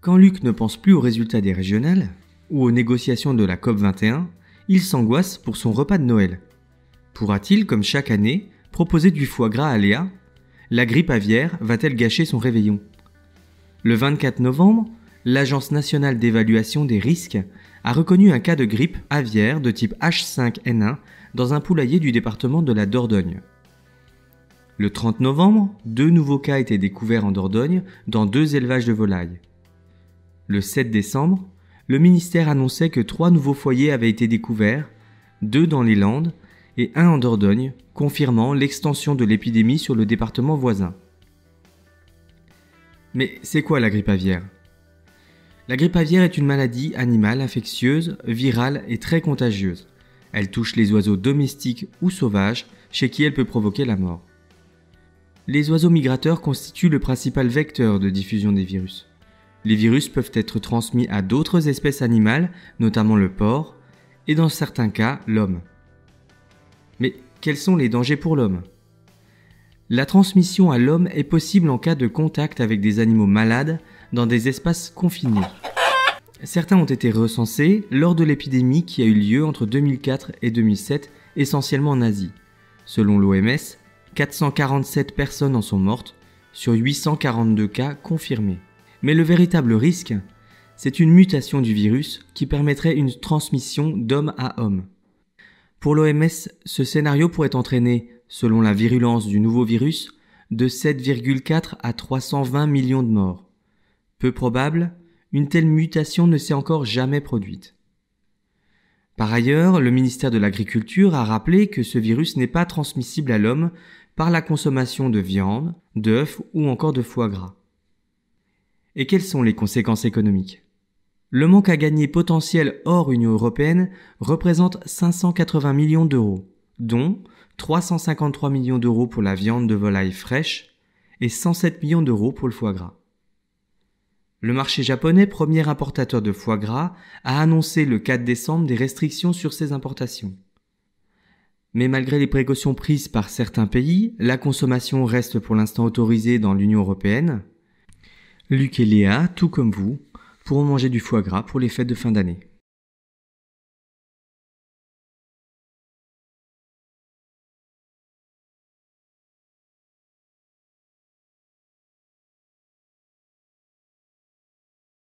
Quand Luc ne pense plus aux résultats des régionales ou aux négociations de la COP21, il s'angoisse pour son repas de Noël. Pourra-t-il, comme chaque année, proposer du foie gras à Léa? La grippe aviaire va-t-elle gâcher son réveillon? Le 24 novembre, l'Agence nationale d'évaluation des risques a reconnu un cas de grippe aviaire de type H5N1 dans un poulailler du département de la Dordogne. Le 30 novembre, 2 nouveaux cas étaient découverts en Dordogne dans 2 élevages de volailles. Le 7 décembre, le ministère annonçait que 3 nouveaux foyers avaient été découverts, 2 dans les Landes et 1 en Dordogne, confirmant l'extension de l'épidémie sur le département voisin. Mais c'est quoi la grippe aviaire? La grippe aviaire est une maladie animale infectieuse, virale et très contagieuse. Elle touche les oiseaux domestiques ou sauvages, chez qui elle peut provoquer la mort. Les oiseaux migrateurs constituent le principal vecteur de diffusion des virus. Les virus peuvent être transmis à d'autres espèces animales, notamment le porc, et dans certains cas, l'homme. Mais quels sont les dangers pour l'homme? La transmission à l'homme est possible en cas de contact avec des animaux malades dans des espaces confinés. Certains ont été recensés lors de l'épidémie qui a eu lieu entre 2004 et 2007, essentiellement en Asie. Selon l'OMS, 447 personnes en sont mortes, sur 842 cas confirmés. Mais le véritable risque, c'est une mutation du virus qui permettrait une transmission d'homme à homme. Pour l'OMS, ce scénario pourrait entraîner, selon la virulence du nouveau virus, de 7,4 à 320 millions de morts. Peu probable, une telle mutation ne s'est encore jamais produite. Par ailleurs, le ministère de l'Agriculture a rappelé que ce virus n'est pas transmissible à l'homme par la consommation de viande, d'œufs ou encore de foie gras. Et quelles sont les conséquences économiques? Le manque à gagner potentiel hors Union européenne représente 580 millions d'euros, dont 353 millions d'euros pour la viande de volaille fraîche et 107 millions d'euros pour le foie gras. Le marché japonais, premier importateur de foie gras, a annoncé le 4 décembre des restrictions sur ses importations. Mais malgré les précautions prises par certains pays, la consommation reste pour l'instant autorisée dans l'Union européenne. Luc et Léa, tout comme vous, pourront manger du foie gras pour les fêtes de fin d'année.